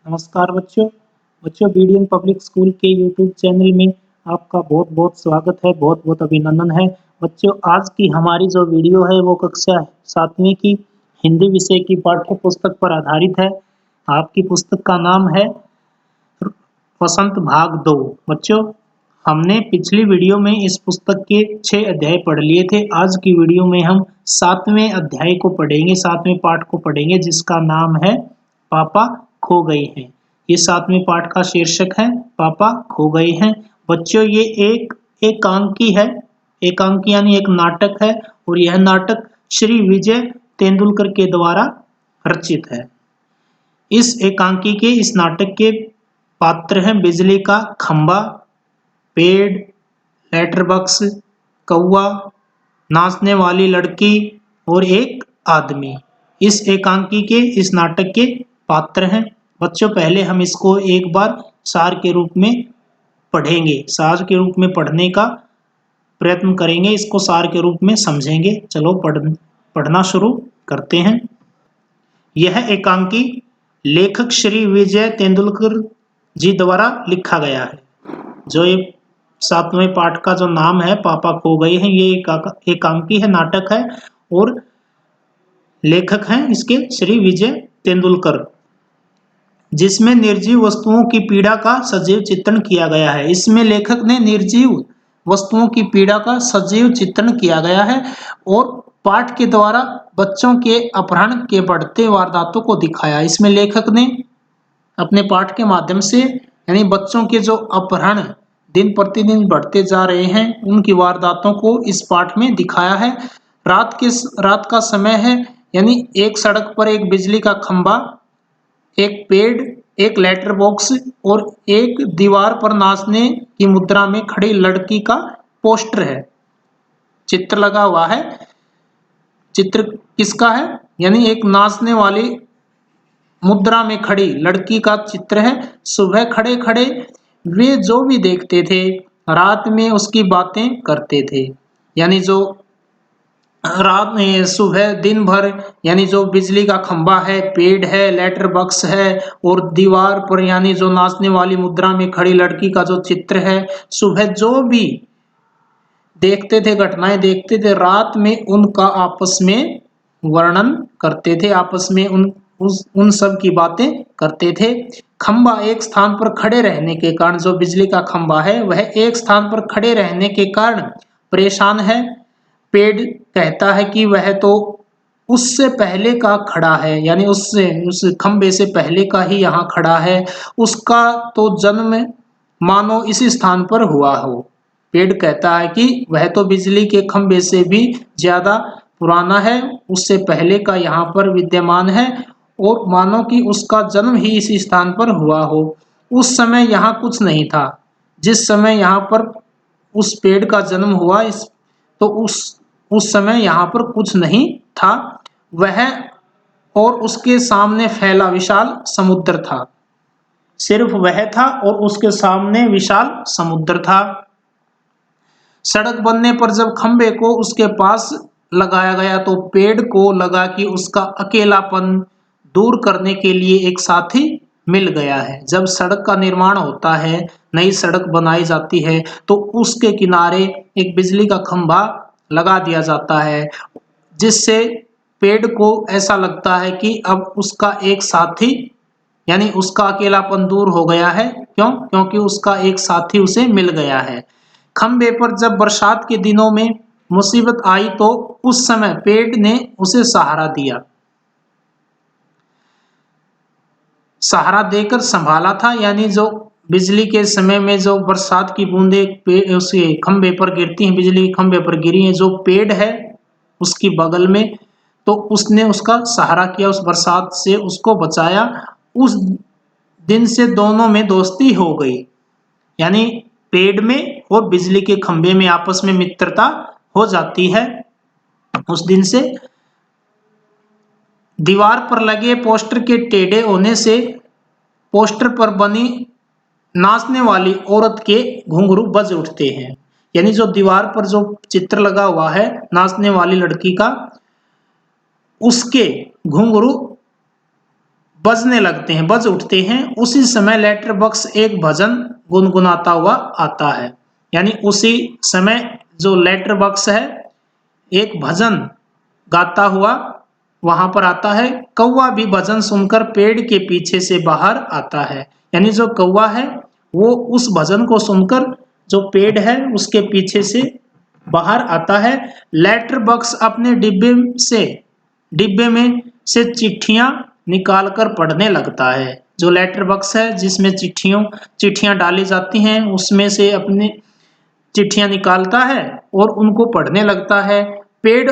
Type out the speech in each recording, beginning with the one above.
नमस्कार बच्चों। BDN public school के यूट्यूब चैनल में आपका बहुत बहुत स्वागत है, बहुत बहुत अभिनंदन है। बच्चों, आज की हमारी जो वीडियो है वो कक्षा 7वीं की हिंदी विषय की पाठ्य पुस्तक पर आधारित है। आपकी पुस्तक का नाम है वसंत भाग 2। बच्चों, हमने पिछली वीडियो में इस पुस्तक के 6 अध्याय पढ़ लिए थे। आज की वीडियो में हम 7वें अध्याय को पढ़ेंगे, 7वें पाठ को पढ़ेंगे, जिसका नाम है पापा खो गए हैं। ये 7वें पाठ का शीर्षक है पापा खो गए हैं। बच्चों, ये एक एकांकी है। एकांकी यानी एक नाटक है और यह नाटक श्री विजय तेंदुलकर के द्वारा रचित है। इस एकांकी के इस नाटक के पात्र हैं बिजली का खंबा, पेड़, लेटर बॉक्स, कौवा, नाचने वाली लड़की और एक आदमी। इस एकांकी के इस नाटक के पात्र हैं। बच्चों, पहले हम इसको एक बार सार के रूप में पढ़ेंगे, सार के रूप में पढ़ने का प्रयत्न करेंगे, इसको सार के रूप में समझेंगे। चलो पढ़ना शुरू करते हैं। यह एकांकी लेखक श्री विजय तेंदुलकर जी द्वारा लिखा गया है। जो ये 7वें पाठ का जो नाम है पापा खो गए हैं, ये एकांकी है, नाटक है और लेखक हैं इसके श्री विजय तेंदुलकर, जिसमें निर्जीव वस्तुओं की पीड़ा का सजीव चित्रण किया गया है। इसमें लेखक ने निर्जीव वस्तुओं की पीड़ा का सजीव चित्रण किया गया है और पाठ के द्वारा बच्चों के अपहरण के बढ़ते वारदातों को दिखाया। इसमें लेखक ने अपने पाठ के माध्यम से यानी बच्चों के जो अपहरण दिन प्रतिदिन बढ़ते जा रहे हैं उनकी वारदातों को इस पाठ में दिखाया है। रात का समय है, यानी एक सड़क पर एक बिजली का खंभा, एक पेड़, एक लेटर बॉक्स और एक दीवार पर नाचने की मुद्रा में खड़ी लड़की का पोस्टर है, चित्र लगा हुआ है। चित्र किसका है? यानी एक नाचने वाली मुद्रा में खड़ी लड़की का चित्र है। सुबह खड़े खड़े वे जो भी देखते थे रात में उसकी बातें करते थे। यानी जो रात में सुबह दिन भर, यानी जो बिजली का खंभा है, पेड़ है, लेटर बॉक्स है और दीवार पर यानी जो नाचने वाली मुद्रा में खड़ी लड़की का जो चित्र है, सुबह जो भी देखते थे, घटनाएं देखते थे, रात में उनका आपस में वर्णन करते थे, आपस में उन सब की बातें करते थे। खंबा एक स्थान पर खड़े रहने के कारण, जो बिजली का खंबा है वह एक स्थान पर खड़े रहने के कारण परेशान है। पेड़ कहता है कि वह तो उससे पहले का खड़ा है, यानी उस खंबे से पहले का ही यहाँ खड़ा है, उसका तो जन्म मानो इसी स्थान पर हुआ हो। पेड़ कहता है कि वह तो बिजली के खंबे से भी ज्यादा पुराना है, उससे पहले का यहाँ पर विद्यमान है और मानो कि उसका जन्म ही इसी स्थान पर हुआ हो। उस समय यहाँ कुछ नहीं था, जिस समय यहाँ पर उस पेड़ का जन्म हुआ, इस तो उस समय यहाँ पर कुछ नहीं था। वह और उसके सामने फैला विशाल समुद्र था। सिर्फ वह था और उसके सामने विशाल समुद्र था। सड़क बनने पर जब खंबे को उसके पास लगाया गया तो पेड़ को लगा कि उसका अकेलापन दूर करने के लिए एक साथी मिल गया है। जब सड़क का निर्माण होता है, नई सड़क बनाई जाती है, तो उसके किनारे एक बिजली का खंभा लगा दिया जाता है, जिससे पेड़ को ऐसा लगता है कि अब उसका एक साथी यानी उसका अकेलापन दूर हो गया है। क्यों? क्योंकि उसका एक साथी उसे मिल गया है। खंबे पर जब बरसात के दिनों में मुसीबत आई तो उस समय पेड़ ने उसे सहारा दिया, सहारा देकर संभाला था। यानी जो बिजली के समय में जो बरसात की बूंदें उसके खंबे पर गिरती हैं, बिजली के खंबे पर गिरी हैं, जो पेड़ है उसकी बगल में, तो उसने उसका सहारा किया, उस बरसात से उसको बचाया। उस दिन से दोनों में दोस्ती हो गई, यानी पेड़ में और बिजली के खंबे में आपस में मित्रता हो जाती है। उस दिन से दीवार पर लगे पोस्टर के टेढ़े होने से पोस्टर पर बनी नाचने वाली औरत के घुंघरू बज उठते हैं। यानी जो दीवार पर जो चित्र लगा हुआ है नाचने वाली लड़की का, उसके घुंघरू बजने लगते हैं, बज उठते हैं। उसी समय लेटर बॉक्स एक भजन गुनगुनाता हुआ आता है। यानी उसी समय जो लेटर बॉक्स है एक भजन गाता हुआ वहां पर आता है। कौवा भी भजन सुनकर पेड़ के पीछे से बाहर आता है। यानी जो कौवा है वो उस भजन को सुनकर जो पेड़ है उसके पीछे से बाहर आता है। लेटर बॉक्स अपने डिब्बे में से चिट्ठियां निकालकर पढ़ने लगता है। जो लेटर बॉक्स है जिसमें चिट्ठियां डाली जाती हैं उसमें से अपने चिट्ठियां निकालता है और उनको पढ़ने लगता है। पेड़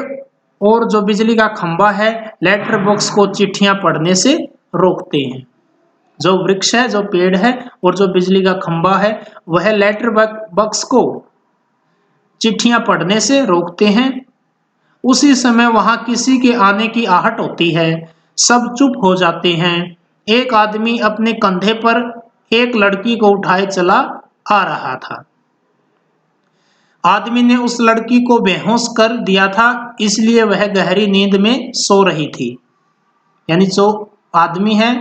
और जो बिजली का खंभा है लेटर बॉक्स को चिट्ठियां पढ़ने से रोकते हैं। जो वृक्ष है, जो पेड़ है और जो बिजली का खंभा है वह लेटर बॉक्स को चिट्ठियां पढ़ने से रोकते हैं। उसी समय वहां किसी के आने की आहट होती है। सब चुप हो जाते हैं। एक आदमी अपने कंधे पर एक लड़की को उठाए चला आ रहा था। आदमी ने उस लड़की को बेहोश कर दिया था, इसलिए वह गहरी नींद में सो रही थी। यानी जो आदमी है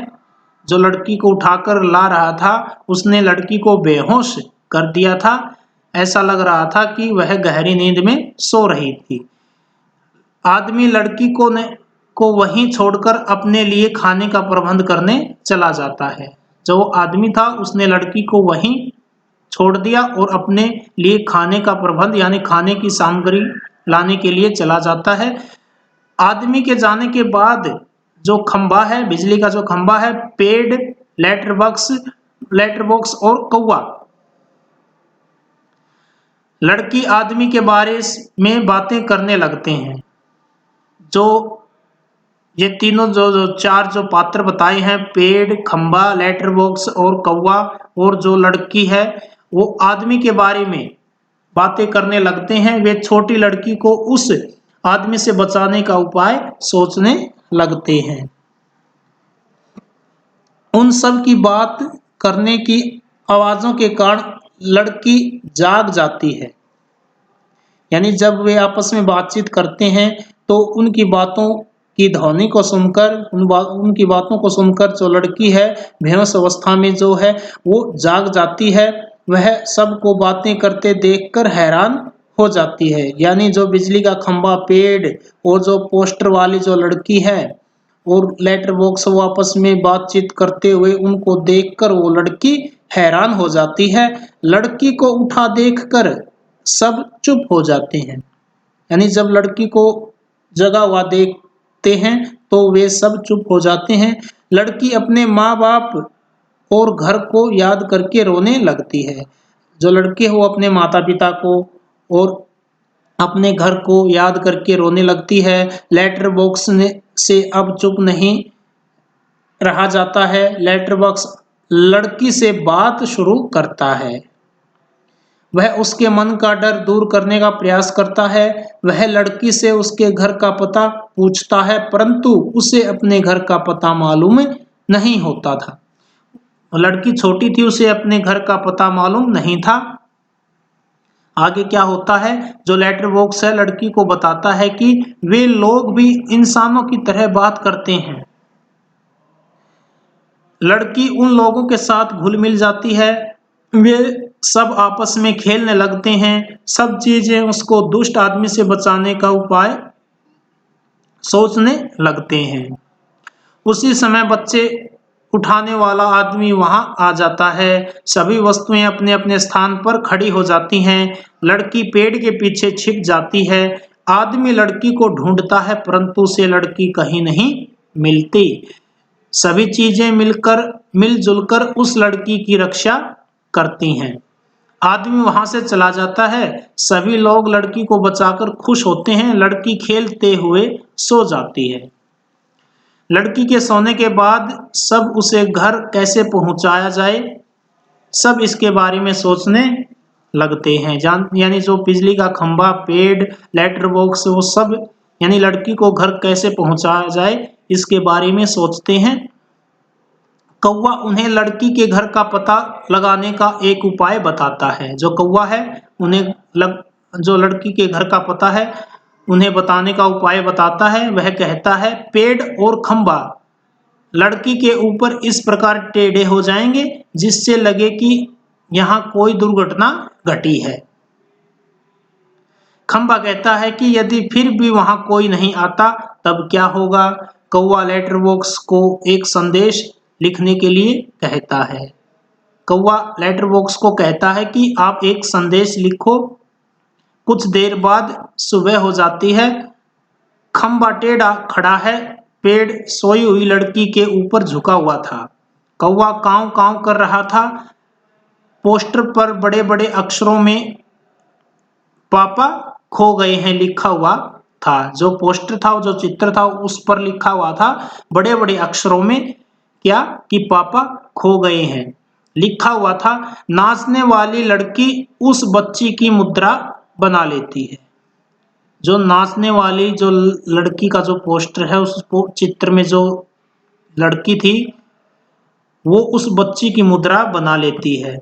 जो लड़की को उठाकर ला रहा था उसने लड़की को बेहोश कर दिया था। ऐसा लग रहा था कि वह गहरी नींद में सो रही थी। आदमी लड़की को वहीं छोड़कर अपने लिए खाने का प्रबंध करने चला जाता है। जो आदमी था उसने लड़की को वहीं छोड़ दिया और अपने लिए खाने का प्रबंध यानी खाने की सामग्री लाने के लिए चला जाता है। आदमी के जाने के बाद जो खंभा है, बिजली का जो खंभा है, पेड़, लेटर बॉक्स और कौवा लड़की आदमी के बारे में बातें करने लगते हैं। जो ये तीनों जो चार जो पात्र बताए हैं, पेड़, खंभा, लेटर बॉक्स और कौवा और जो लड़की है, वो आदमी के बारे में बातें करने लगते हैं। वे छोटी लड़की को उस आदमी से बचाने का उपाय सोचने लगते हैं। उन सब की बात करने की आवाजों के कारण लड़की जाग जाती है। यानी जब वे आपस में बातचीत करते हैं तो उनकी बातों की ध्वनि को सुनकर उनकी बातों को सुनकर जो लड़की है बेहोश अवस्था में जो है वो जाग जाती है। वह सबको बातें करते देखकर हैरान हो जाती है। यानी जो बिजली का खंभा, पेड़ और जो पोस्टर वाली जो लड़की है और लेटर बॉक्स वो आपस में बातचीत करते हुए उनको देखकर वो लड़की हैरान हो जाती है। लड़की को उठा देखकर सब चुप हो जाते हैं। यानी जब लड़की को जगा हुआ देखते हैं तो वे सब चुप हो जाते हैं। लड़की अपने माँ बाप और घर को याद करके रोने लगती है। जो लड़की है वो अपने माता पिता को और अपने घर को याद करके रोने लगती है। लेटर बॉक्स से अब चुप नहीं रहा जाता है। लेटर बॉक्स लड़की से बात शुरू करता है। वह उसके मन का डर दूर करने का प्रयास करता है। वह लड़की से उसके घर का पता पूछता है, परंतु उसे अपने घर का पता मालूम नहीं होता था। लड़की छोटी थी, उसे अपने घर का पता मालूम नहीं था। आगे क्या होता है, जो लेटर बॉक्स है लड़की को बताता है कि वे लोग भी इंसानों की तरह बात करते हैं। लड़की उन लोगों के साथ घुल मिल जाती है। वे सब आपस में खेलने लगते हैं। सब चीजें उसको दुष्ट आदमी से बचाने का उपाय सोचने लगते हैं। उसी समय बच्चे उठाने वाला आदमी वहां आ जाता है। सभी वस्तुएं अपने अपने स्थान पर खड़ी हो जाती हैं। लड़की पेड़ के पीछे छिप जाती है। आदमी लड़की को ढूंढता है परंतु उसे लड़की कहीं नहीं मिलती। सभी चीजें मिलजुल कर उस लड़की की रक्षा करती हैं। आदमी वहां से चला जाता है। सभी लोग लड़की को बचाकर खुश होते हैं। लड़की खेलते हुए सो जाती है। लड़की के सोने के बाद सब उसे घर कैसे पहुंचाया जाए, सब इसके बारे में सोचने लगते हैं। यानी जो बिजली का खंभा, पेड़, लेटर बॉक्स वो सब यानी लड़की को घर कैसे पहुंचाया जाए इसके बारे में सोचते हैं। कौवा उन्हें लड़की के घर का पता लगाने का एक उपाय बताता है। जो कौवा है उन्हें जो लड़की के घर का पता है उन्हें बताने का उपाय बताता है। वह कहता है, पेड़ और खंभा लड़की के ऊपर इस प्रकार टेढ़े हो जाएंगे जिससे लगे कि यहाँ कोई दुर्घटना घटी है। खंबा कहता है कि यदि फिर भी वहां कोई नहीं आता तब क्या होगा। कौवा लेटर बॉक्स को एक संदेश लिखने के लिए कहता है। कौवा लेटर बॉक्स को कहता है कि आप एक संदेश लिखो। कुछ देर बाद सुबह हो जाती है। खंबा टेढ़ा खड़ा है। पेड़ सोई हुई लड़की के ऊपर झुका हुआ था। कौवा कांव कांव कर रहा था। पोस्टर पर बड़े बड़े अक्षरों में पापा खो गए हैं लिखा हुआ था। जो पोस्टर था, जो चित्र था, उस पर लिखा हुआ था बड़े बड़े अक्षरों में क्या कि पापा खो गए हैं लिखा हुआ था। नाचने वाली लड़की उस बच्ची की मुद्रा बना लेती है। जो नाचने वाली जो लड़की का जो पोस्टर है, उस चित्र में जो लड़की थी वो उस बच्ची की मुद्रा बना लेती है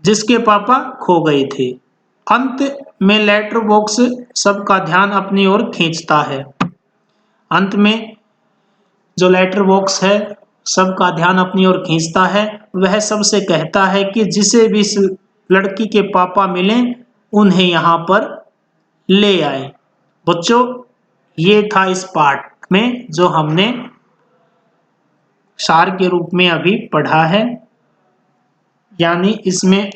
जिसके पापा खो गए थे। अंत में लेटर बॉक्स सबका ध्यान अपनी ओर खींचता है। अंत में जो लेटर बॉक्स है सबका ध्यान अपनी ओर खींचता है। वह सबसे कहता है कि जिसे भी इस लड़की के पापा मिलें उन्हें यहाँ पर ले आए। बच्चों, ये था इस पाठ में जो हमने सार के रूप में अभी पढ़ा है। यानी इसमें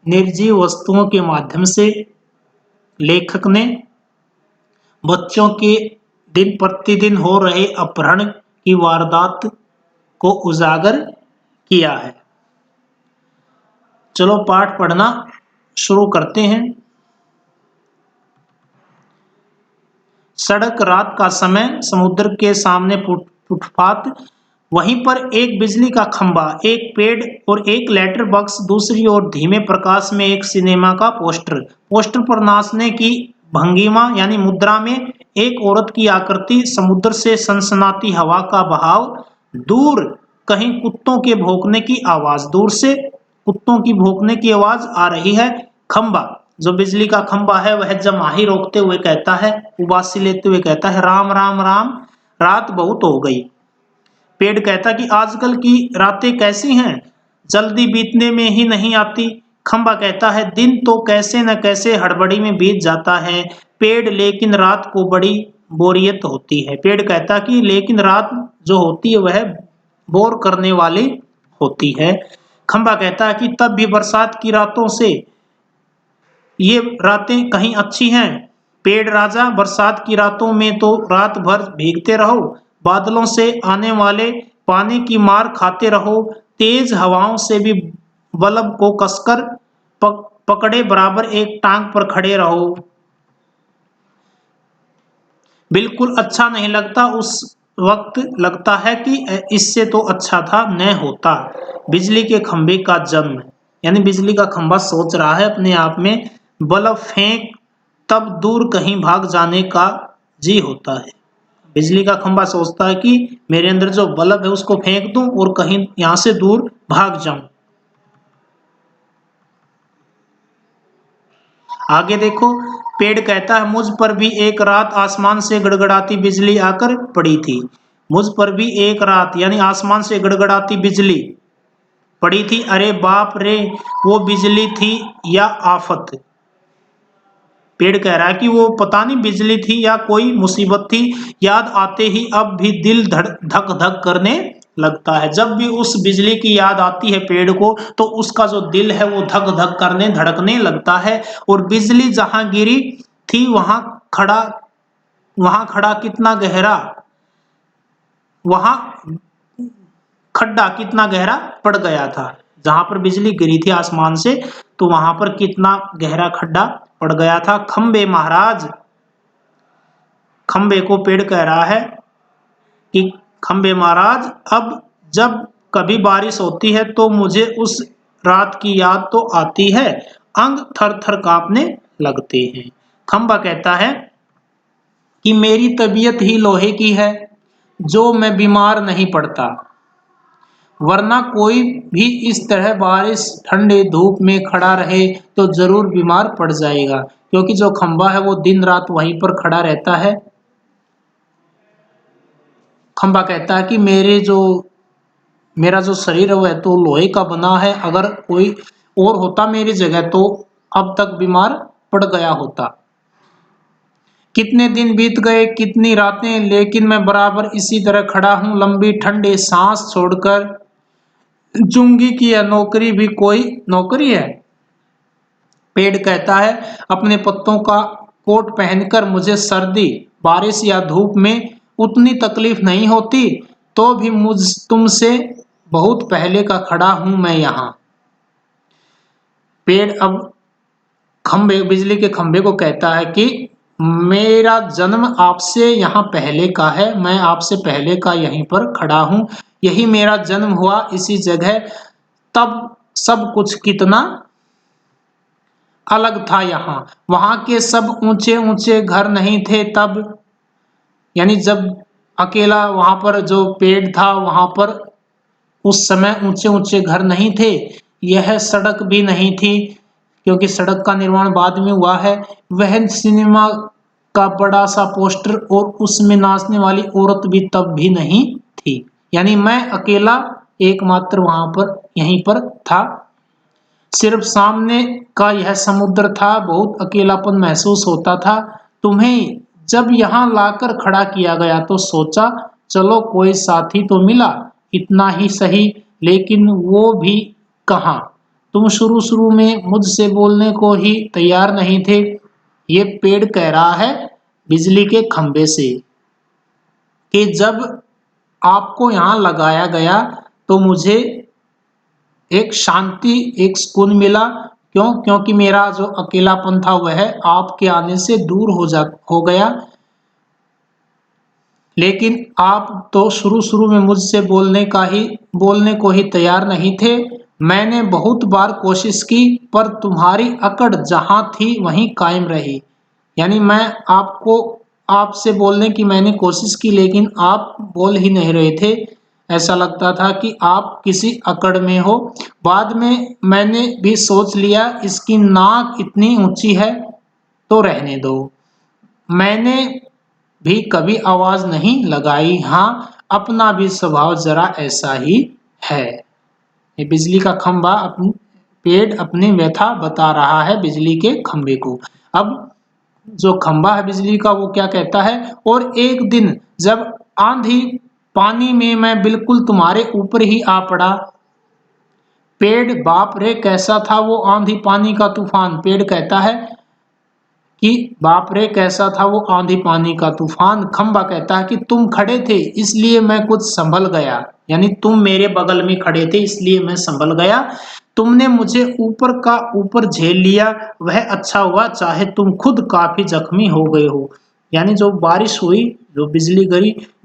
निर्जीव वस्तुओं के माध्यम से लेखक ने बच्चों के दिन प्रतिदिन हो रहे अपहरण की वारदात को उजागर किया है। चलो पाठ पढ़ना शुरू करते हैं। सड़क, रात का समय, समुद्र के सामने फुटपाथ, वहीं पर एक बिजली का खंभा, एक पेड़ और एक लेटर बॉक्स। दूसरी ओर धीमे प्रकाश में एक सिनेमा का पोस्टर। पोस्टर पर नाचने की भंगिमा यानी मुद्रा में एक औरत की आकृति। समुद्र से सनसनाती हवा का बहाव। दूर कहीं कुत्तों के भौंकने की आवाज। दूर से कुत्तों की भौंकने की आवाज आ रही है। खंभा, जो बिजली का खंभा है, वह जमाही रोकते हुए कहता है, उबासी लेते हुए कहता है, राम राम राम, रात बहुत हो गई। पेड़ कहता कि आजकल की रातें कैसी हैं, जल्दी बीतने में ही नहीं आती। खंबा कहता है, दिन तो कैसे न कैसे हड़बड़ी में बीत जाता है। पेड़, लेकिन रात को बड़ी बोरियत होती है। पेड़ कहता कि लेकिन रात जो होती है वह बोर करने वाली होती है। खंबा कहता है कि तब भी बरसात की रातों से ये रातें कहीं अच्छी हैं। पेड़ राजा, बरसात की रातों में तो रात भर भीगते रहो, बादलों से आने वाले पानी की मार खाते रहो, तेज हवाओं से भी बल्ब को कसकर पकड़े बराबर एक टांग पर खड़े रहो। बिल्कुल अच्छा नहीं लगता। उस वक्त लगता है कि इससे तो अच्छा था न होता। बिजली के खंभे का जन्म, यानी बिजली का खंभा सोच रहा है अपने आप में, बल्ब फेंक, तब दूर कहीं भाग जाने का जी होता है। बिजली का खंभा सोचता है कि मेरे अंदर जो बल्ब है उसको फेंक दूं और कहीं यहां से दूर भाग जाऊं। आगे देखो, पेड़ कहता है, मुझ पर भी एक रात आसमान से गड़गड़ाती बिजली आकर पड़ी थी। मुझ पर भी एक रात यानी आसमान से गड़गड़ाती बिजली पड़ी थी। अरे बाप रे, वो बिजली थी या आफत। पेड़ कह रहा है कि वो पता नहीं बिजली थी या कोई मुसीबत थी। याद आते ही अब भी दिल धक धक करने लगता है। जब भी उस बिजली की याद आती है पेड़ को, तो उसका जो दिल है वो धक धक करने धड़कने लगता है। और बिजली जहां गिरी थी वहां खड़ा कितना गहरा, वहां खड्डा कितना गहरा पड़ गया था। जहां पर बिजली गिरी थी आसमान से, तो वहां पर कितना गहरा खड्डा पड़ गया था। खंबे महाराज, खंबे को पेड़ कह रहा है कि खंबे महाराज, अब जब कभी बारिश होती है तो मुझे उस रात की याद तो आती है, अंग थर थर कांपने लगते हैं। खंबा कहता है कि मेरी तबीयत ही लोहे की है, जो मैं बीमार नहीं पड़ता, वरना कोई भी इस तरह बारिश ठंडे धूप में खड़ा रहे तो जरूर बीमार पड़ जाएगा। क्योंकि जो खंबा है वो दिन रात वहीं पर खड़ा रहता है। खंबा कहता है कि मेरा जो शरीर है वह तो लोहे का बना है, अगर कोई और होता मेरी जगह तो अब तक बीमार पड़ गया होता। कितने दिन बीत गए, कितनी रातें, लेकिन मैं बराबर इसी तरह खड़ा हूं, लंबी ठंडी सांस छोड़कर। चुंगी की यह नौकरी भी कोई नौकरी है? पेड़ कहता है, अपने पत्तों का कोट पहनकर मुझे सर्दी, बारिश या धूप में उतनी तकलीफ नहीं होती, तो भी मुझ तुमसे बहुत पहले का खड़ा हूं मैं यहाँ। पेड़ अब खंबे, बिजली के खंबे को कहता है कि मेरा जन्म आपसे यहाँ पहले का है, मैं आपसे पहले का यहीं पर खड़ा हूं, यही मेरा जन्म हुआ इसी जगह, तब सब कुछ कितना अलग था यहाँ, वहां के सब ऊंचे ऊंचे घर नहीं थे तब, यानी जब अकेला वहां पर जो पेड़ था वहां पर उस समय ऊंचे ऊंचे घर नहीं थे, यह सड़क भी नहीं थी क्योंकि सड़क का निर्माण बाद में हुआ है, वह सिनेमा का बड़ा सा पोस्टर और उसमें नाचने वाली औरत भी तब भी नहीं थी, यानी मैं अकेला एकमात्र वहां पर यहीं पर था। सिर्फ सामने का यह समुद्र था, बहुत अकेलापन महसूस होता था। तुम्हें जब यहाँ लाकर खड़ा किया गया तो सोचा चलो कोई साथी तो मिला, इतना ही सही, लेकिन वो भी कहाँ। तुम शुरू शुरू में मुझसे बोलने को ही तैयार नहीं थे। ये पेड़ कह रहा है बिजली के खंबे से कि जब आपको यहाँ लगाया गया तो मुझे एक शांति, एक सुकून मिला। क्यों? क्योंकि मेरा जो अकेलापन था वह आपके आने से दूर हो गया, लेकिन आप तो शुरू शुरू में मुझसे बोलने को ही तैयार नहीं थे। मैंने बहुत बार कोशिश की पर तुम्हारी अकड़ जहां थी वहीं कायम रही, यानी मैं आपसे बोलने की मैंने कोशिश की लेकिन आप बोल ही नहीं रहे थे, ऐसा लगता था कि आप किसी अकड़ में हो। बाद में मैंने भी सोच लिया इसकी नाक इतनी ऊंची है तो रहने दो, मैंने भी कभी आवाज नहीं लगाई। हाँ, अपना भी स्वभाव जरा ऐसा ही है। ये बिजली का खंभा पेड़ अपनी व्यथा बता रहा है बिजली के खंभे को। अब जो खंभा है बिजली का वो क्या कहता है, और एक दिन जब आंधी पानी में मैं बिल्कुल तुम्हारे ऊपर ही आ पड़ा। पेड़, बाप रे कैसा था वो आंधी पानी का तूफान। पेड़ कहता है कि बाप रे कैसा था वो आंधी पानी का तूफान। खंबा कहता है कि तुम खड़े थे इसलिए मैं कुछ संभल गया, यानी तुम मेरे बगल में खड़े थे इसलिए मैं संभल गया। तुमने मुझे ऊपर का ऊपर झेल लिया, वह अच्छा हुआ, चाहे तुम खुद काफी जख्मी हो गए हो। यानी जो बारिश हुई, जो बिजली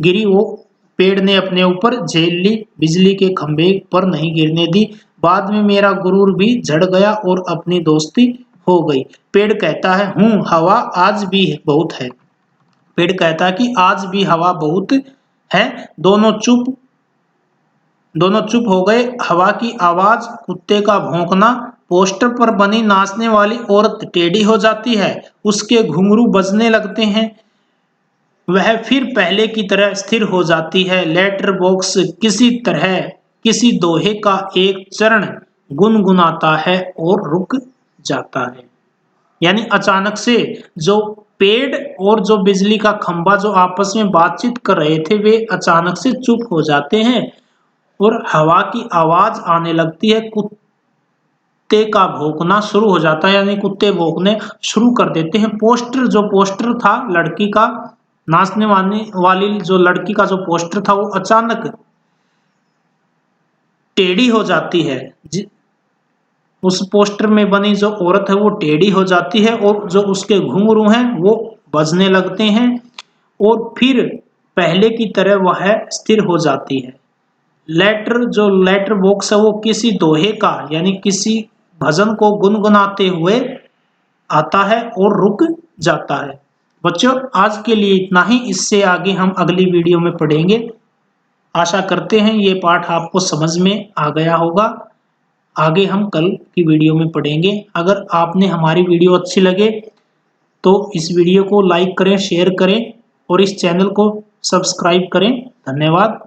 गिरी वो पेड़ ने अपने ऊपर झेल ली, बिजली के खंभे पर नहीं गिरने दी। बाद में मेरा गुरूर भी झड़ गया और अपनी दोस्ती हो गई। पेड़ कहता है हवा आज भी बहुत है। पेड़ कहता है कि आज भी हवा बहुत है। दोनों चुप हो गए। हवा की आवाज, कुत्ते का भौंकना, पोस्टर पर बनी नाचने वाली औरत टेढ़ी हो जाती है, उसके घुंघरू बजने लगते हैं, वह फिर पहले की तरह स्थिर हो जाती है। लेटर बॉक्स किसी तरह किसी दोहे का एक चरण गुनगुनाता है और रुक जाता है। यानी अचानक से जो पेड़ और जो बिजली का खंभा जो आपस में बातचीत कर रहे थे वे अचानक से चुप हो जाते हैं और हवा की आवाज आने लगती है, कुत्ते का भौंकना शुरू हो जाता है, यानी कुत्ते भौंकने शुरू कर देते हैं। पोस्टर था लड़की का, नाचने वाली जो लड़की का जो पोस्टर था वो अचानक टेढ़ी हो जाती है। उस पोस्टर में बनी जो औरत है वो टेढ़ी हो जाती है और जो उसके घुंघरू हैं वो बजने लगते हैं और फिर पहले की तरह वह स्थिर हो जाती है। लेटर बॉक्स है वो किसी दोहे का यानी किसी भजन को गुनगुनाते हुए आता है और रुक जाता है। बच्चों, आज के लिए इतना ही, इससे आगे हम अगली वीडियो में पढ़ेंगे। आशा करते हैं ये पाठ आपको समझ में आ गया होगा। आगे हम कल की वीडियो में पढ़ेंगे। अगर आपने हमारी वीडियो अच्छी लगे तो इस वीडियो को लाइक करें, शेयर करें और इस चैनल को सब्सक्राइब करें। धन्यवाद।